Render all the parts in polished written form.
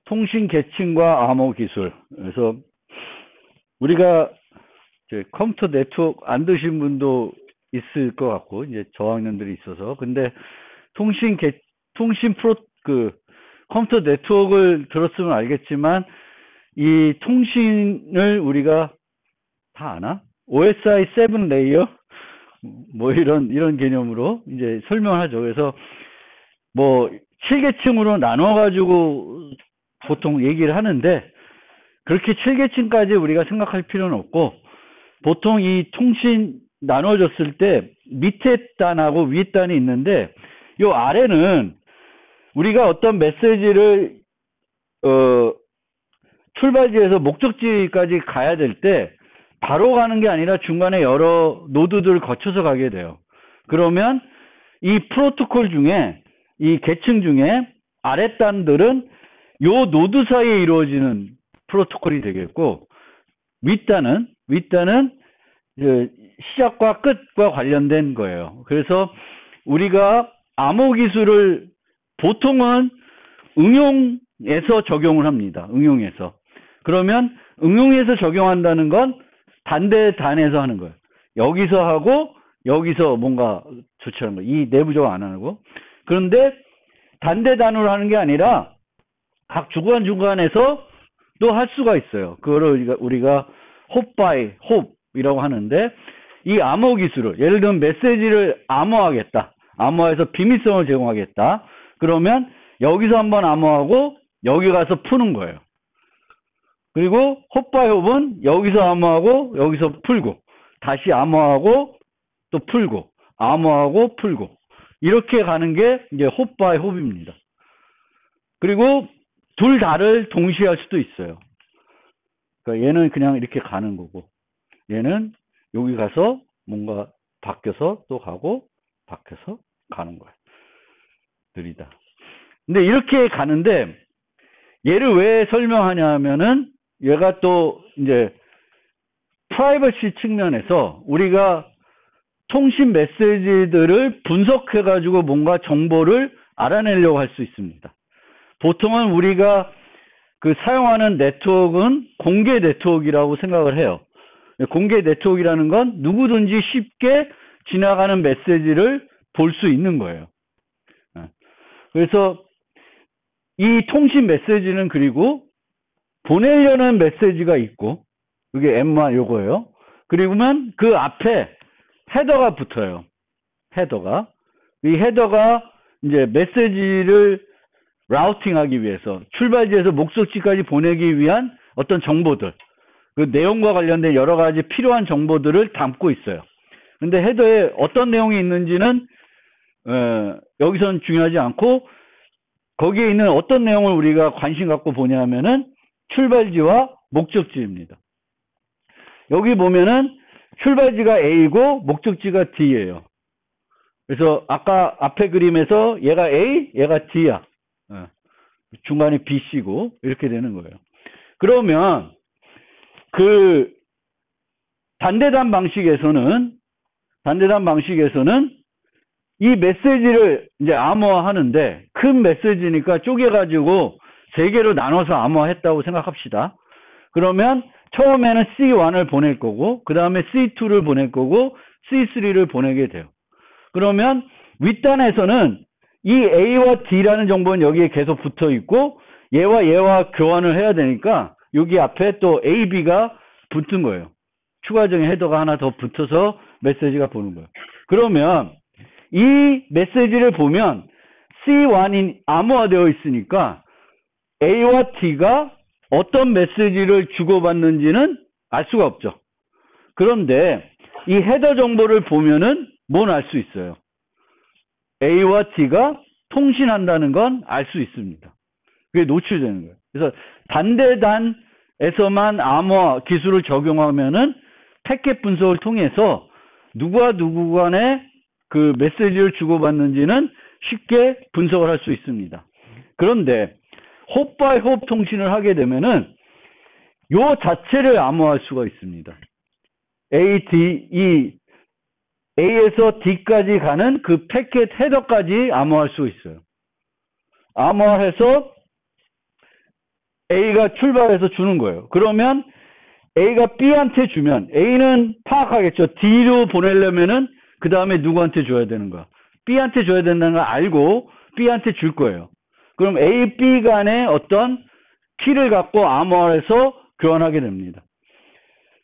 통신 계층과 암호 기술. 그래서 우리가 이제 컴퓨터 네트워크 안 드신 분도 있을 것 같고, 이제 저학년들이 있어서. 근데 통신 컴퓨터 네트워크를 들었으면 알겠지만, 이 통신을 우리가 다 아나? OSI 7 레이어? 뭐 이런 개념으로 이제 설명하죠. 그래서 뭐 7계층으로 나눠가지고 보통 얘기를 하는데, 그렇게 7계층까지 우리가 생각할 필요는 없고, 보통 이 통신 나눠졌을 때 밑에 단하고 위에 단이 있는데, 요 아래는 우리가 어떤 메시지를 출발지에서 목적지까지 가야 될 때 바로 가는 게 아니라 중간에 여러 노드들을 거쳐서 가게 돼요. 그러면 이 프로토콜 중에, 이 계층 중에 아랫단들은 요 노드 사이에 이루어지는 프로토콜이 되겠고, 윗단은 시작과 끝과 관련된 거예요. 그래서 우리가 암호 기술을 보통은 응용에서 적용을 합니다. 응용에서. 그러면 응용에서 적용한다는 건 단에서 하는 거예요. 여기서 하고 여기서 뭔가 조치하는 거예요. 이 내부적으로 안 하고. 그런데 단으로 하는 게 아니라 각 중간에서 또 할 수가 있어요. 그거를 우리가 홉이라고 하는데, 이 암호 기술을, 예를 들면 메시지를 암호하겠다. 암호해서 비밀성을 제공하겠다. 그러면 여기서 한번 암호하고 여기 가서 푸는 거예요. 그리고 홉은 여기서 암호하고 여기서 풀고, 다시 암호하고 또 풀고, 암호하고 풀고, 이렇게 가는 게 이제 홉입니다. 그리고 둘 다를 동시에 할 수도 있어요. 그러니까 얘는 그냥 이렇게 가는 거고, 얘는 여기 가서 뭔가 바뀌어서 또 가고 바뀌어서 가는 거예요. 느리다. 근데 이렇게 가는데, 얘를 왜 설명하냐 하면은, 얘가 또 이제 프라이버시 측면에서 우리가 통신 메시지들을 분석해 가지고 뭔가 정보를 알아내려고 할 수 있습니다. 보통은 우리가 사용하는 네트워크는 공개 네트워크라고 생각을 해요. 공개 네트워크라는 건 누구든지 쉽게 지나가는 메시지를 볼 수 있는 거예요. 그래서 이 통신 메시지는, 그리고 보내려는 메시지가 있고, 이게 M1 요거예요. 그리고면 그 앞에 헤더가 붙어요. 이 헤더가 이제 메시지를 라우팅하기 위해서, 출발지에서 목적지까지 보내기 위한 어떤 정보들, 그 내용과 관련된 여러 가지 필요한 정보들을 담고 있어요. 근데 헤더에 어떤 내용이 있는지는 여기서는 중요하지 않고, 거기에 있는 어떤 내용을 우리가 관심 갖고 보냐면은 출발지와 목적지입니다. 여기 보면은 출발지가 A고 목적지가 D예요. 그래서 아까 앞에 그림에서 얘가 A, 얘가 D야. 중간에 B, C고 이렇게 되는 거예요. 그러면 단대단 방식에서는 이 메시지를 이제 암호화하는데, 큰 메시지니까 쪼개가지고 3개로 나눠서 암호화했다고 생각합시다. 그러면 처음에는 C1을 보낼 거고, 그 다음에 C2를 보낼 거고, C3를 보내게 돼요. 그러면 윗단에서는 이 A와 D라는 정보는 여기에 계속 붙어 있고, 얘와 교환을 해야 되니까 여기 앞에 또 A, B가 붙은 거예요. 추가적인 헤더가 하나 더 붙어서 메시지가 보는 거예요. 그러면 이 메시지를 보면 C1이 암호화되어 있으니까 A와 D가 어떤 메시지를 주고받는지는 알 수가 없죠. 그런데 이 헤더 정보를 보면은 뭘 알 수 있어요? A와 D가 통신한다는 건 알 수 있습니다. 그게 노출되는 거예요. 그래서 단에서만 암호화 기술을 적용하면은 패킷 분석을 통해서 누구와 누구 간에 그 메시지를 주고받는지는 쉽게 분석을 할 수 있습니다. 그런데 홉 통신을 하게 되면은 요 자체를 암호화할 수가 있습니다. A에서 D까지 가는 그 패킷 헤더까지 암호화할 수 있어요. 암호화해서 A가 출발해서 주는 거예요. 그러면 A가 B한테 주면 A는 파악하겠죠. D로 보내려면은 그 다음에 누구한테 줘야 되는 거야. B한테 줘야 된다는 걸 알고 B한테 줄 거예요. 그럼 A, B 간에 어떤 키를 갖고 암호화해서 교환하게 됩니다.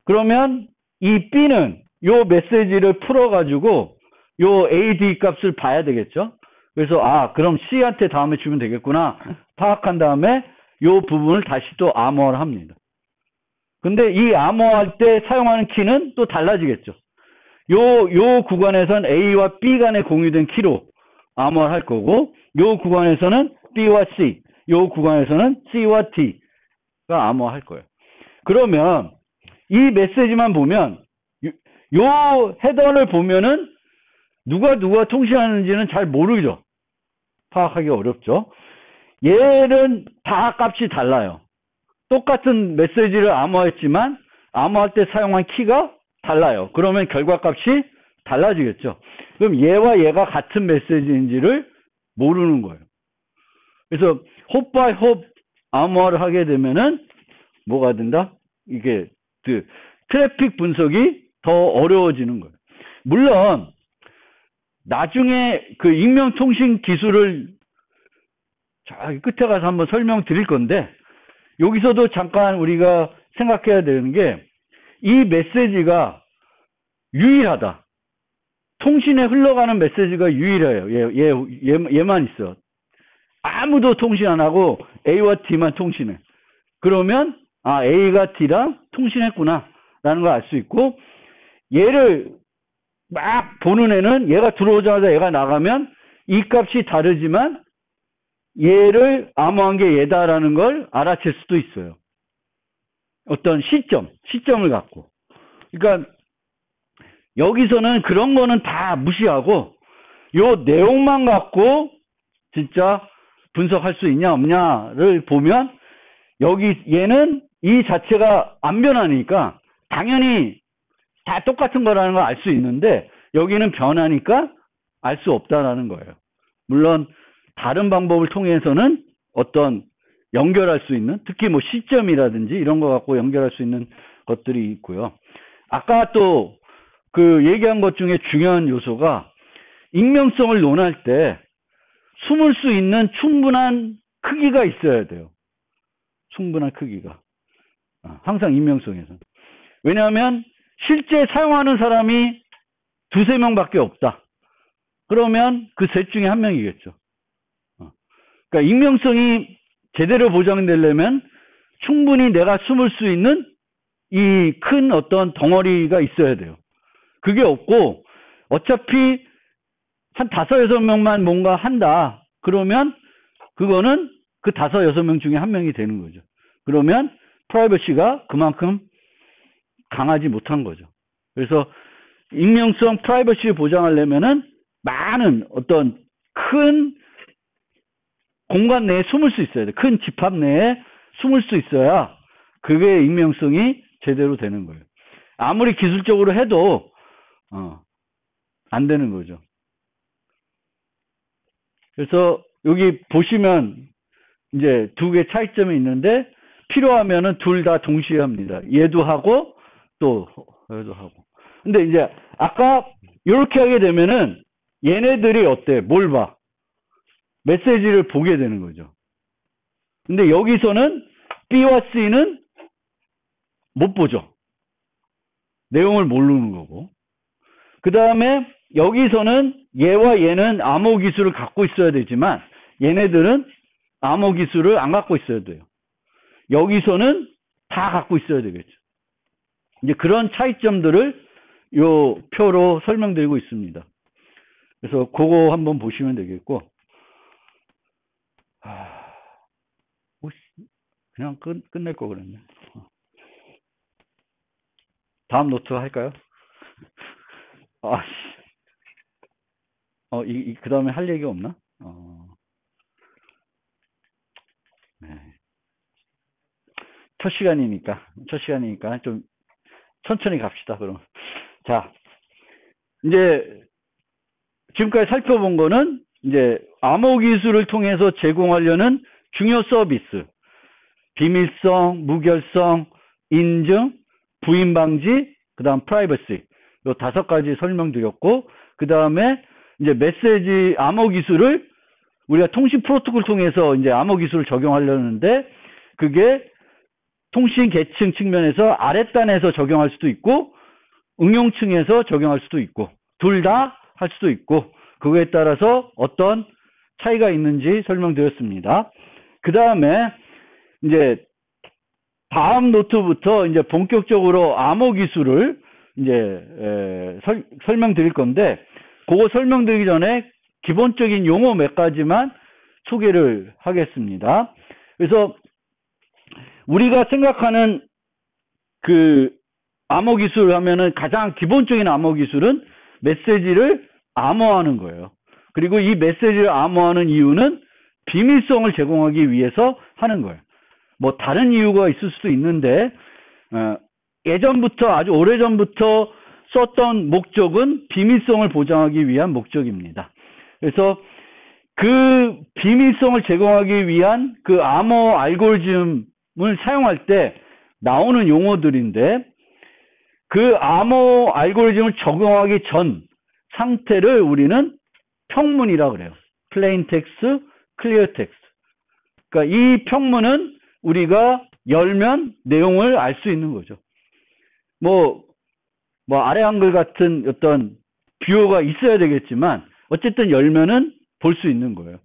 그러면 이 B는 요 메시지를 풀어가지고 요 A, D 값을 봐야 되겠죠. 그래서 그럼 C한테 다음에 주면 되겠구나 파악한 다음에 요 부분을 다시 또 암호화를 합니다. 근데 이 암호화할 때 사용하는 키는 또 달라지겠죠. 요 구간에선 A와 B 간에 공유된 키로 암호화를 할 거고, 요 구간에서는 B와 C, 요 구간에서는 C와 T가 암호화할 거예요. 그러면 이 메시지만 보면 요 헤더를 보면은 누가 통신하는지는 잘 모르죠. 파악하기 어렵죠. 얘는 다 값이 달라요. 똑같은 메시지를 암호화했지만 암호할 때 사용한 키가 달라요. 그러면 결과값이 달라지겠죠. 그럼 얘와 얘가 같은 메시지인지를 모르는 거예요. 그래서 hop by hop 암호화를 하게 되면은 뭐가 된다? 이게 트래픽 분석이 더 어려워지는 거예요. 물론 나중에 그 익명통신 기술을 저기 끝에 가서 한번 설명드릴 건데, 여기서도 잠깐 우리가 생각해야 되는 게 이 메시지가 유일하다. 통신에 흘러가는 메시지가 유일해요. 얘만 있어. 아무도 통신 안 하고 A와 D만 통신해. 그러면 A가 D랑 통신했구나 라는 걸 알 수 있고, 얘를 막 보는 애는 얘가 들어오자마자 얘가 나가면 이 값이 다르지만 얘를 암호한 게 얘다라는 걸 알아챌 수도 있어요. 어떤 시점을 갖고. 그러니까 여기서는 그런 거는 다 무시하고 요 내용만 갖고 진짜 분석할 수 있냐 없냐를 보면, 여기 얘는 이 자체가 안 변하니까 당연히 다 똑같은 거라는 걸 알 수 있는데, 여기는 변하니까 알 수 없다라는 거예요. 물론 다른 방법을 통해서는 어떤 연결할 수 있는, 특히 뭐 시점이라든지 이런 거 갖고 연결할 수 있는 것들이 있고요. 아까 또 그 얘기한 것 중에 중요한 요소가, 익명성을 논할 때 숨을 수 있는 충분한 크기가 있어야 돼요. 충분한 크기가. 항상 익명성에서. 왜냐하면 실제 사용하는 사람이 두세 명밖에 없다. 그러면 그 셋 중에 한 명이겠죠. 그러니까 익명성이 제대로 보장되려면 충분히 내가 숨을 수 있는 이 큰 어떤 덩어리가 있어야 돼요. 그게 없고 어차피 한 5-6명만 뭔가 한다. 그러면 그거는 그 5-6명 중에 한 명이 되는 거죠. 그러면 프라이버시가 그만큼 강하지 못한 거죠. 그래서 익명성, 프라이버시를 보장하려면은 많은 어떤 큰 공간 내에 숨을 수 있어야 돼. 큰 집합 내에 숨을 수 있어야 그게 익명성이 제대로 되는 거예요. 아무리 기술적으로 해도 안 되는 거죠. 그래서 여기 보시면 이제 두 개 차이점이 있는데, 필요하면은 둘 다 동시에 합니다. 얘도 하고 또 얘도 하고. 근데 이제 아까 이렇게 하게 되면은 얘네들이 어때? 뭘 봐? 메시지를 보게 되는 거죠. 근데 여기서는 B와 C는 못 보죠. 내용을 모르는 거고. 그 다음에 여기서는 얘와 얘는 암호 기술을 갖고 있어야 되지만 얘네들은 암호 기술을 안 갖고 있어야 돼요. 여기서는 다 갖고 있어야 되겠죠. 이제 그런 차이점들을 요 표로 설명드리고 있습니다. 그래서 그거 한번 보시면 되겠고, 그냥 끝낼 거 그랬네. 다음 노트 할까요? 그 다음에 할 얘기가 없나? 네. 첫 시간이니까 좀 천천히 갑시다, 그럼. 자, 이제 지금까지 살펴본 거는 이제 암호 기술을 통해서 제공하려는 중요 서비스. 비밀성, 무결성, 인증, 부인 방지, 그 다음 프라이버시. 요 5가지 설명드렸고, 그 다음에 이제 메시지 암호 기술을 우리가 통신 프로토콜 통해서 이제 암호 기술을 적용하려는데, 그게 통신 계층 측면에서 아랫단에서 적용할 수도 있고, 응용층에서 적용할 수도 있고, 둘 다 할 수도 있고, 그거에 따라서 어떤 차이가 있는지 설명드렸습니다. 그 다음에 이제 다음 노트부터 이제 본격적으로 암호 기술을 이제 설명드릴 건데, 그거 설명드리기 전에 기본적인 용어 몇 가지만 소개를 하겠습니다. 그래서 우리가 생각하는 그 암호 기술 하면은 가장 기본적인 암호 기술은 메시지를 암호화하는 거예요. 그리고 이 메시지를 암호화하는 이유는 비밀성을 제공하기 위해서 하는 거예요. 뭐 다른 이유가 있을 수도 있는데 예전부터 아주 오래전부터 썼던 목적은 비밀성을 보장하기 위한 목적입니다. 그래서 그 비밀성을 제공하기 위한 그 암호 알고리즘을 사용할 때 나오는 용어들인데, 그 암호 알고리즘을 적용하기 전 상태를 우리는 평문이라고 그래요. plain text, clear text. 그러니까 이 평문은 우리가 열면 내용을 알 수 있는 거죠. 뭐 아래 한글 같은 어떤 비호가 있어야 되겠지만 어쨌든 열면은 볼 수 있는 거예요.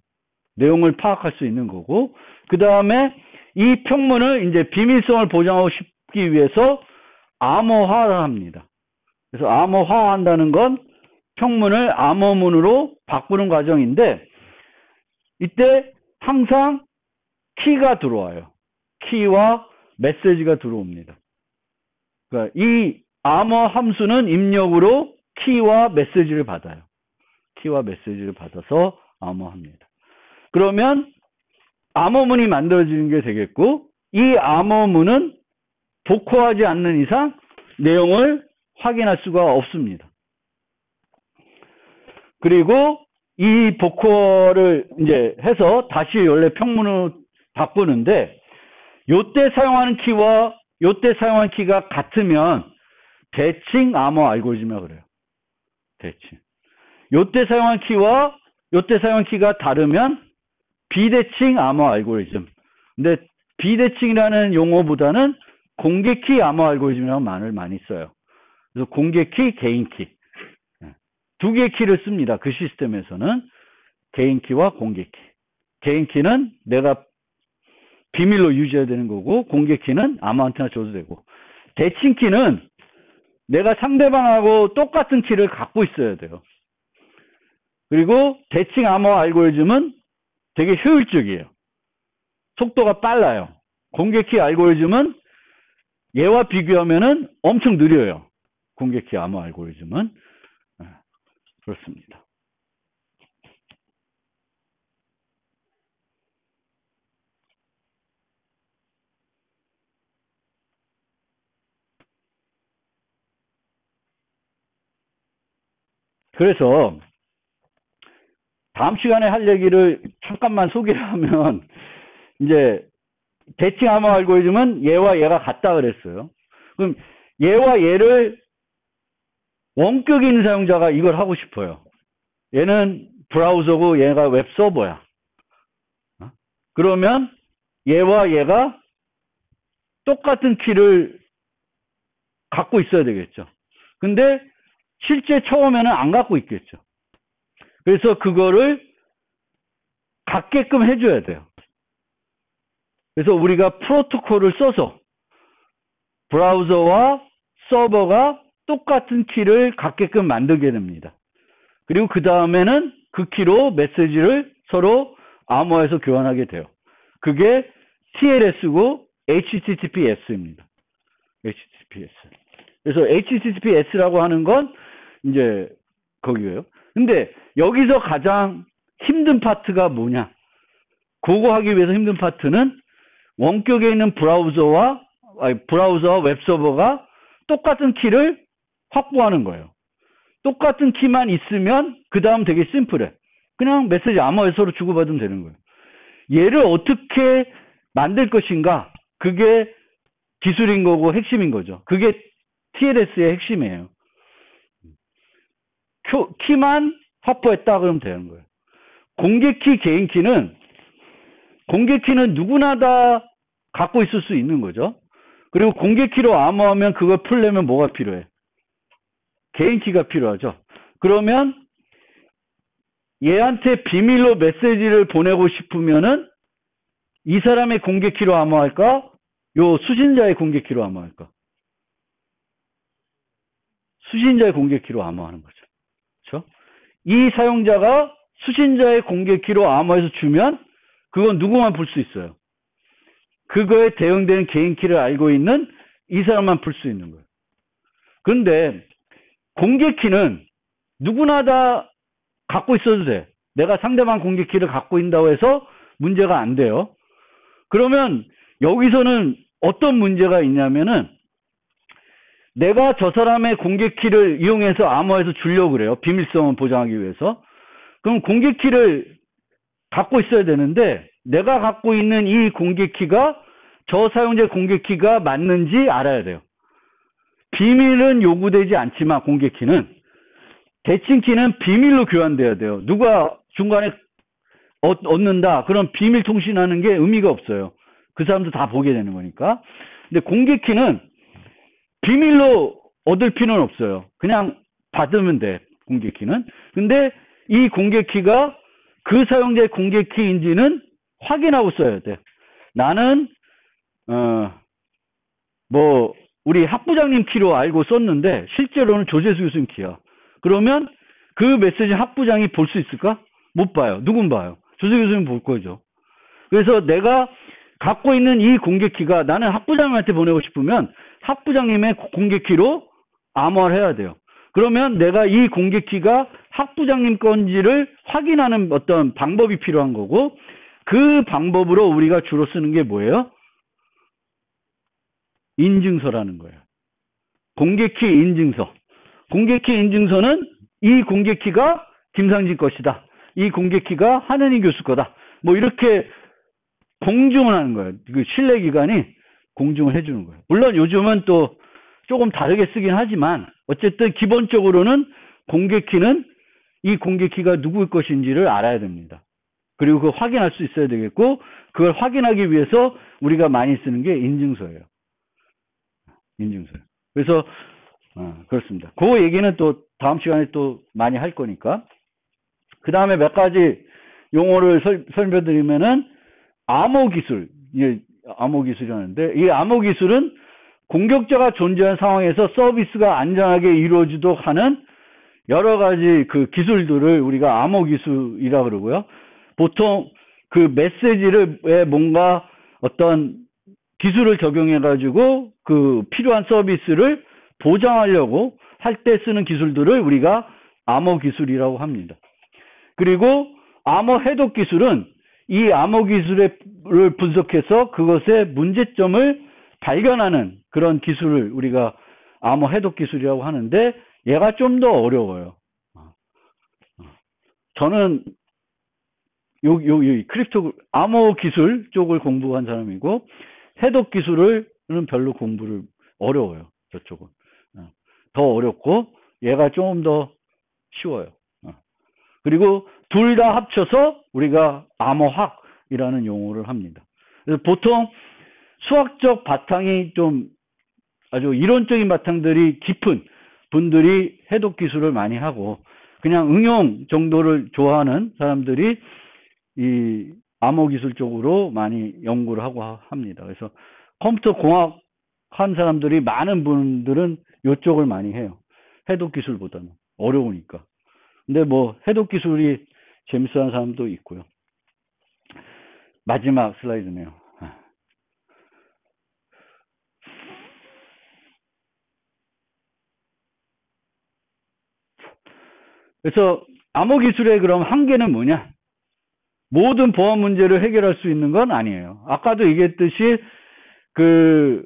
내용을 파악할 수 있는 거고, 그 다음에 이 평문을 이제 비밀성을 보장하고 싶기 위해서 암호화를 합니다. 그래서 암호화한다는 건 평문을 암호문으로 바꾸는 과정인데, 이때 항상 키가 들어와요. 키와 메시지가 들어옵니다. 그러니까 이 암호 함수는 입력으로 키와 메시지를 받아요. 키와 메시지를 받아서 암호합니다. 그러면 암호문이 만들어지는 게 되겠고, 이 암호문은 복호하지 않는 이상 내용을 확인할 수가 없습니다. 그리고 이 복호를 이제 해서 다시 원래 평문으로 바꾸는데, 요때 사용하는 키와 요때 사용하는 키가 같으면 대칭 암호 알고리즘이라고 그래요. 대칭. 요때 사용한 키와 요때 사용한 키가 다르면 비대칭 암호 알고리즘. 근데 비대칭이라는 용어보다는 공개키 암호 알고리즘이라는 말을 많이 써요. 그래서 공개키, 개인키. 두 개의 키를 씁니다. 그 시스템에서는 개인키와 공개키. 개인키는 내가 비밀로 유지해야 되는 거고, 공개키는 아무한테나 줘도 되고, 대칭키는 내가 상대방하고 똑같은 키를 갖고 있어야 돼요. 그리고 대칭 암호 알고리즘은 되게 효율적이에요. 속도가 빨라요. 공개키 알고리즘은 얘와 비교하면은 엄청 느려요. 공개키 암호 알고리즘은. 그렇습니다. 그래서 다음 시간에 할 얘기를 잠깐만 소개를 하면, 이제 대칭 암호 알고리즘은 얘와 얘가 같다 그랬어요. 그럼 얘와 얘를 원격에 있는 사용자가 이걸 하고 싶어요. 얘는 브라우저고 얘가 웹 서버야. 그러면 얘와 얘가 똑같은 키를 갖고 있어야 되겠죠. 근데 실제 처음에는 안 갖고 있겠죠. 그래서 그거를 갖게끔 해줘야 돼요. 그래서 우리가 프로토콜을 써서 브라우저와 서버가 똑같은 키를 갖게끔 만들게 됩니다. 그리고 그 다음에는 그 키로 메시지를 서로 암호화해서 교환하게 돼요. 그게 TLS고 HTTPS입니다. HTTPS. 그래서 HTTPS라고 하는 건 이제 거기예요. 근데 여기서 가장 힘든 파트가 뭐냐? 그거 하기 위해서 힘든 파트는 원격에 있는 브라우저와 웹서버가 똑같은 키를 확보하는 거예요. 똑같은 키만 있으면 그 다음 되게 심플해. 그냥 메시지 암호에 서로 주고받으면 되는 거예요. 얘를 어떻게 만들 것인가? 그게 기술인 거고 핵심인 거죠. 그게 TLS의 핵심이에요. 키만 확보했다 그러면 되는 거예요. 공개키, 개인키는 누구나 다 갖고 있을 수 있는 거죠. 그리고 공개키로 암호하면 그걸 풀려면 뭐가 필요해? 개인키가 필요하죠. 그러면 얘한테 비밀로 메시지를 보내고 싶으면은 이 사람의 공개키로 암호할까? 요 수신자의 공개키로 암호할까? 수신자의 공개키로 암호하는 거죠. 그렇죠? 이 사용자가 수신자의 공개키로 암호해서 주면 그건 누구만 풀 수 있어요. 그거에 대응되는 개인키를 알고 있는 이 사람만 풀 수 있는 거예요. 그런데 공개키는 누구나 다 갖고 있어도 돼. 내가 상대방 공개키를 갖고 있다고 해서 문제가 안 돼요. 그러면 여기서는 어떤 문제가 있냐면은 내가 저 사람의 공개키를 이용해서 암호해서 주려고 그래요. 비밀성을 보장하기 위해서. 그럼 공개키를 갖고 있어야 되는데 내가 갖고 있는 이 공개키가 저 사용자의 공개키가 맞는지 알아야 돼요. 비밀은 요구되지 않지만 공개키는 대칭키는 비밀로 교환돼야 돼요. 누가 중간에 얻는다. 그럼 비밀 통신하는 게 의미가 없어요. 그 사람도 다 보게 되는 거니까. 근데 공개키는 비밀로 얻을 필요는 없어요. 그냥 받으면 돼. 공개키는. 근데 이 공개키가 그 사용자의 공개키인지는 확인하고 써야 돼. 나는 우리 학부장님 키로 알고 썼는데 실제로는 조재수 교수님 키야. 그러면 그 메시지 학부장이 볼 수 있을까? 못 봐요. 누군 봐요? 조재수 교수님 볼 거죠. 그래서 내가 갖고 있는 이 공개키가 나는 학부장님한테 보내고 싶으면 학부장님의 공개키로 암호화를 해야 돼요. 그러면 내가 이 공개키가 학부장님 건지를 확인하는 어떤 방법이 필요한 거고 그 방법으로 우리가 주로 쓰는 게 뭐예요? 인증서라는 거예요. 공개키 인증서. 공개키 인증서는 이 공개키가 김상진 것이다. 이 공개키가 한은희 교수 거다. 뭐 이렇게 공증을 하는 거예요. 그 신뢰기관이 공증을 해주는 거예요. 물론 요즘은 또 조금 다르게 쓰긴 하지만 어쨌든 기본적으로는 공개키는 이 공개키가 누구의 것인지를 알아야 됩니다. 그리고 그걸 확인할 수 있어야 되겠고 그걸 확인하기 위해서 우리가 많이 쓰는 게 인증서예요. 인증서요. 그래서 그렇습니다. 그 얘기는 또 다음 시간에 또 많이 할 거니까. 그 다음에 몇 가지 용어를 설명드리면은 암호 기술, 암호 기술이라는데 이 암호 기술은 공격자가 존재한 상황에서 서비스가 안전하게 이루어지도록 하는 여러 가지 그 기술들을 우리가 암호 기술이라 그러고요. 보통 그 메시지를 뭔가 어떤 기술을 적용해 가지고 그 필요한 서비스를 보장하려고 할 때 쓰는 기술들을 우리가 암호 기술이라고 합니다. 그리고 암호 해독 기술은 이 암호 기술을 분석해서 그것의 문제점을 발견하는 그런 기술을 우리가 암호 해독 기술이라고 하는데 얘가 좀 더 어려워요. 저는 요 크립토 암호 기술 쪽을 공부한 사람이고 해독 기술은 별로 공부를 어려워요. 저쪽은 더 어렵고 얘가 좀 더 쉬워요. 그리고 둘 다 합쳐서 우리가 암호학이라는 용어를 합니다. 그래서 보통 수학적 바탕이 좀 아주 이론적인 바탕들이 깊은 분들이 해독 기술을 많이 하고 그냥 응용 정도를 좋아하는 사람들이 이 암호 기술 쪽으로 많이 연구를 하고 합니다. 그래서 컴퓨터 공학 한 사람들이 많은 분들은 이쪽을 많이 해요. 해독 기술보다는 어려우니까. 근데 뭐 해독 기술이 재밌어하는 사람도 있고요. 마지막 슬라이드네요. 그래서 암호 기술의 그럼 한계는 뭐냐? 모든 보안 문제를 해결할 수 있는 건 아니에요. 아까도 얘기했듯이 그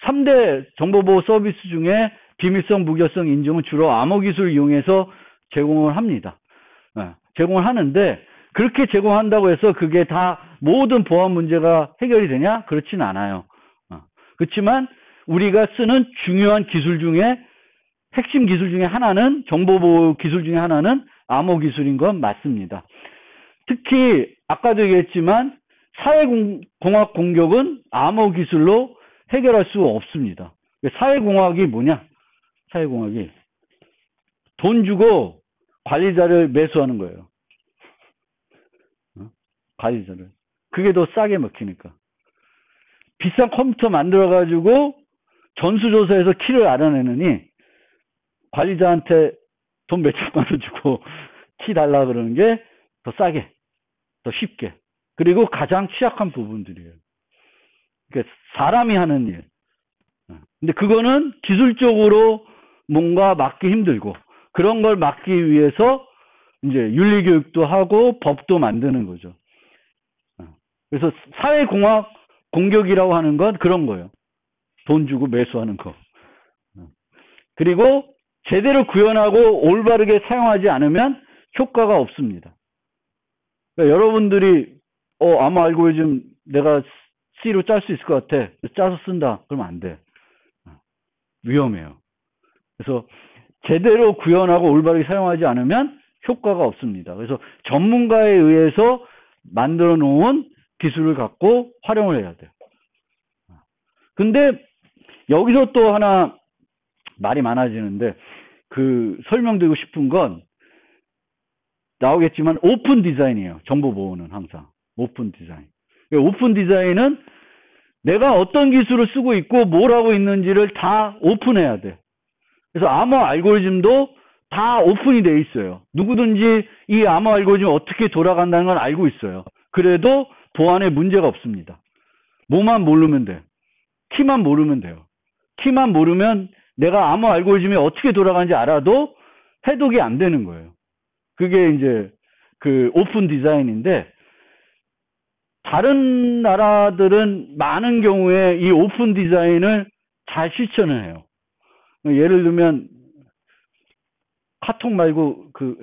3대 정보보호 서비스 중에 비밀성, 무결성 인증은 주로 암호 기술을 이용해서 제공을 합니다. 제공을 하는데 그렇게 제공한다고 해서 그게 다 모든 보안 문제가 해결이 되냐? 그렇진 않아요. 그렇지만 우리가 쓰는 중요한 기술 중에 핵심 기술 중에 하나는 정보보호 기술 중에 하나는 암호 기술인 건 맞습니다. 특히 아까도 얘기했지만 사회공학 공격은 암호 기술로 해결할 수 없습니다. 사회공학이 뭐냐? 사회공학이 돈 주고 관리자를 매수하는 거예요. 관리자를. 그게 더 싸게 먹히니까. 비싼 컴퓨터 만들어가지고 전수조사에서 키를 알아내느니 관리자한테 돈 몇천만 원 주고 키 달라 그러는 게 더 싸게, 더 쉽게. 그리고 가장 취약한 부분들이에요. 그러니까 사람이 하는 일. 근데 그거는 기술적으로 뭔가 막기 힘들고 그런 걸 막기 위해서 이제 윤리교육도 하고 법도 만드는 거죠. 그래서 사회공학 공격이라고 하는 건 그런 거예요. 돈 주고 매수하는 거. 그리고 제대로 구현하고 올바르게 사용하지 않으면 효과가 없습니다. 그러니까 여러분들이 암호 알고리즘 내가 C로 짤 수 있을 것 같아. 짜서 쓴다. 그러면 안 돼. 위험해요. 그래서 제대로 구현하고 올바르게 사용하지 않으면 효과가 없습니다. 그래서 전문가에 의해서 만들어 놓은 기술을 갖고 활용을 해야 돼요. 근데 여기서 또 하나 말이 많아지는데 그 설명드리고 싶은 건 나오겠지만 오픈 디자인이에요. 정보 보호는 항상 오픈 디자인. 오픈 디자인은 내가 어떤 기술을 쓰고 있고 뭘 하고 있는지를 다 오픈해야 돼. 그래서 암호 알고리즘도 다 오픈이 돼 있어요. 누구든지 이 암호 알고리즘이 어떻게 돌아간다는 걸 알고 있어요. 그래도 보안에 문제가 없습니다. 뭐만 모르면 돼. 키만 모르면 돼요. 키만 모르면 내가 암호 알고리즘이 어떻게 돌아가는지 알아도 해독이 안 되는 거예요. 그게 이제 그 오픈 디자인인데 다른 나라들은 많은 경우에 이 오픈 디자인을 잘 실천을 해요. 예를 들면 카톡 말고 그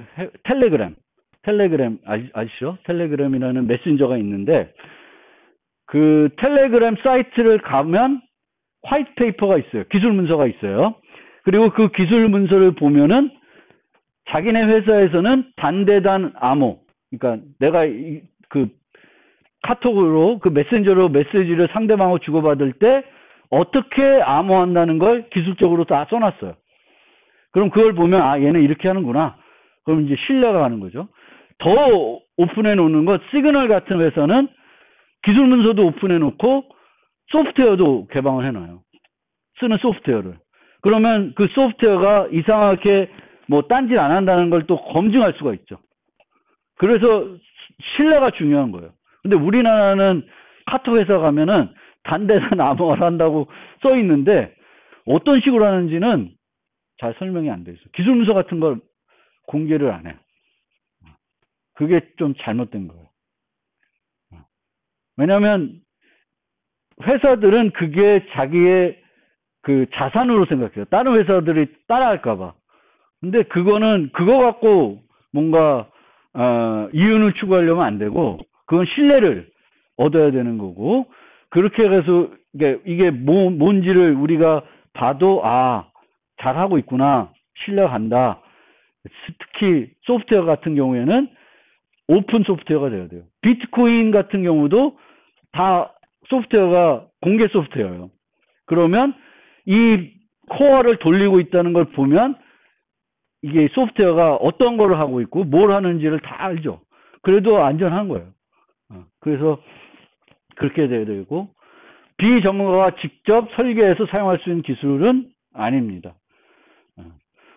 텔레그램 아시죠? 텔레그램이라는 메신저가 있는데 그 텔레그램 사이트를 가면 화이트 페이퍼가 있어요. 기술 문서가 있어요. 그리고 그 기술 문서를 보면은 자기네 회사에서는 단대단 암호, 그러니까 내가 그 카톡으로 그 메신저로 메시지를 상대방하고 주고받을 때 어떻게 암호한다는 걸 기술적으로 다 써놨어요. 그럼 그걸 보면 아 얘는 이렇게 하는구나. 그럼 이제 신뢰가 가는 거죠. 더 오픈해 놓는 것 시그널 같은 회사는 기술 문서도 오픈해 놓고 소프트웨어도 개방을 해놔요. 쓰는 소프트웨어를. 그러면 그 소프트웨어가 이상하게 뭐 딴짓 안 한다는 걸 또 검증할 수가 있죠. 그래서 신뢰가 중요한 거예요. 근데 우리나라는 카톡 회사 가면은 단대단 암호화를 한다고 써 있는데 어떤 식으로 하는지는 잘 설명이 안 돼 있어요. 기술 문서 같은 걸 공개를 안 해요. 그게 좀 잘못된 거예요. 왜냐하면 회사들은 그게 자기의 그 자산으로 생각해요. 다른 회사들이 따라할까봐. 근데 그거는 그거 갖고 뭔가 이윤을 추구하려면 안 되고 그건 신뢰를 얻어야 되는 거고 그렇게 해서 이게 뭔지를 우리가 봐도 아 잘하고 있구나 신뢰가 간다. 특히 소프트웨어 같은 경우에는 오픈 소프트웨어가 돼야 돼요. 비트코인 같은 경우도 다 소프트웨어가 공개 소프트웨어예요. 그러면 이 코어를 돌리고 있다는 걸 보면 이게 소프트웨어가 어떤 거를 하고 있고 뭘 하는지를 다 알죠. 그래도 안전한 거예요. 그래서 그렇게 돼야 되고 비전문가가 직접 설계해서 사용할 수 있는 기술은 아닙니다.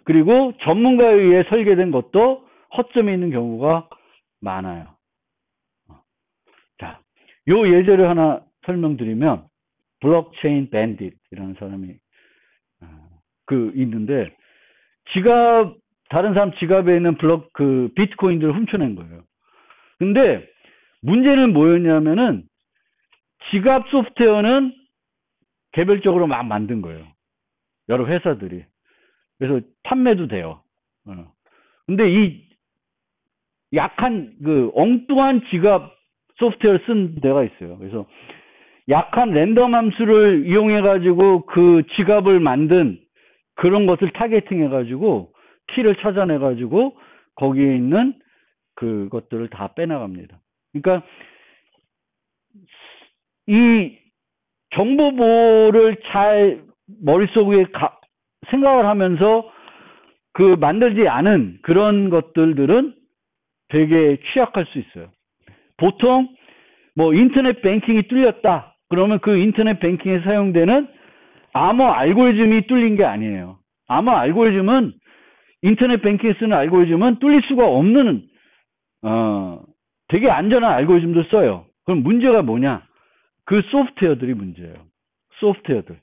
그리고 전문가에 의해 설계된 것도 허점이 있는 경우가 많아요. 자, 요 예제를 하나 설명드리면 블록체인 밴딧이라는 사람이 있는데 다른 사람 지갑에 있는 비트코인들을 훔쳐낸 거예요. 근데 문제는 뭐였냐면은 지갑 소프트웨어는 개별적으로 막 만든 거예요. 여러 회사들이. 그래서 판매도 돼요. 근데 이 약한 엉뚱한 지갑 소프트웨어를 쓴 데가 있어요. 그래서 약한 랜덤 함수를 이용해 가지고 그 지갑을 만든 그런 것을 타겟팅해 가지고 키를 찾아내 가지고 거기에 있는 그것들을 다 빼나갑니다. 그러니까 이 정보보호를 잘 머릿속에 생각을 하면서 그 만들지 않은 그런 것들은 되게 취약할 수 있어요. 보통 뭐 인터넷 뱅킹이 뚫렸다. 그러면 그 인터넷 뱅킹에 사용되는 암호 알고리즘이 뚫린 게 아니에요. 암호 알고리즘은 인터넷 뱅킹에 쓰는 알고리즘은 뚫릴 수가 없는 되게 안전한 알고리즘도 써요. 그럼 문제가 뭐냐? 그 소프트웨어들이 문제예요. 소프트웨어들.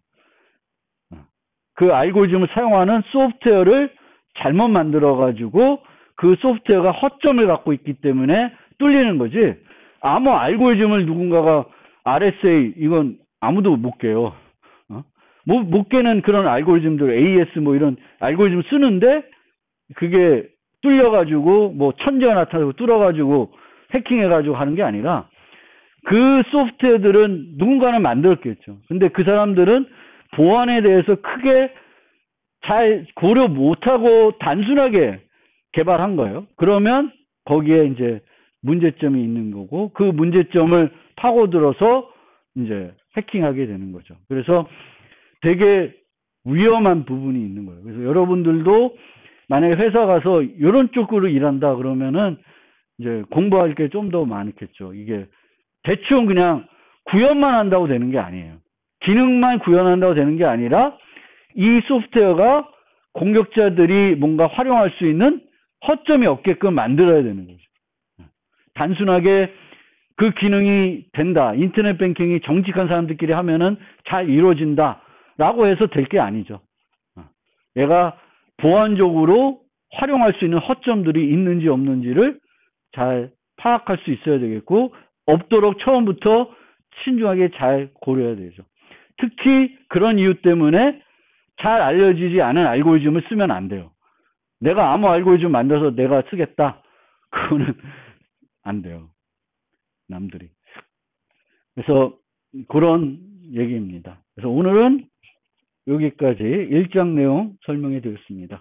그 알고리즘을 사용하는 소프트웨어를 잘못 만들어가지고 그 소프트웨어가 허점을 갖고 있기 때문에 뚫리는 거지. 암호 알고리즘을 누군가가 RSA 이건 아무도 못 깨요. 못 깨는 그런 알고리즘들 AES 뭐 이런 알고리즘 쓰는데 그게 뚫려가지고 뭐 천재가 나타나고 뚫어가지고 해킹해가지고 하는 게 아니라 그 소프트웨어들은 누군가는 만들었겠죠. 근데 그 사람들은 보안에 대해서 크게 잘 고려 못하고 단순하게 개발한 거예요. 그러면 거기에 이제 문제점이 있는 거고 그 문제점을 파고들어서 이제 해킹하게 되는 거죠. 그래서 되게 위험한 부분이 있는 거예요. 그래서 여러분들도 만약에 회사 가서 이런 쪽으로 일한다 그러면은 이제 공부할 게 좀 더 많겠죠. 이게 대충 그냥 구현만 한다고 되는 게 아니에요. 기능만 구현한다고 되는 게 아니라 이 소프트웨어가 공격자들이 뭔가 활용할 수 있는 허점이 없게끔 만들어야 되는 거죠. 단순하게 그 기능이 된다. 인터넷 뱅킹이 정직한 사람들끼리 하면은 잘 이루어진다. 라고 해서 될 게 아니죠. 얘가 보안적으로 활용할 수 있는 허점들이 있는지 없는지를 잘 파악할 수 있어야 되겠고, 없도록 처음부터 신중하게 잘 고려해야 되죠. 특히 그런 이유 때문에 잘 알려지지 않은 알고리즘을 쓰면 안 돼요. 내가 암호 알고리즘 만들어서 내가 쓰겠다. 그거는 안 돼요. 남들이. 그래서 그런 얘기입니다. 그래서 오늘은 여기까지 1장 내용 설명해 드렸습니다.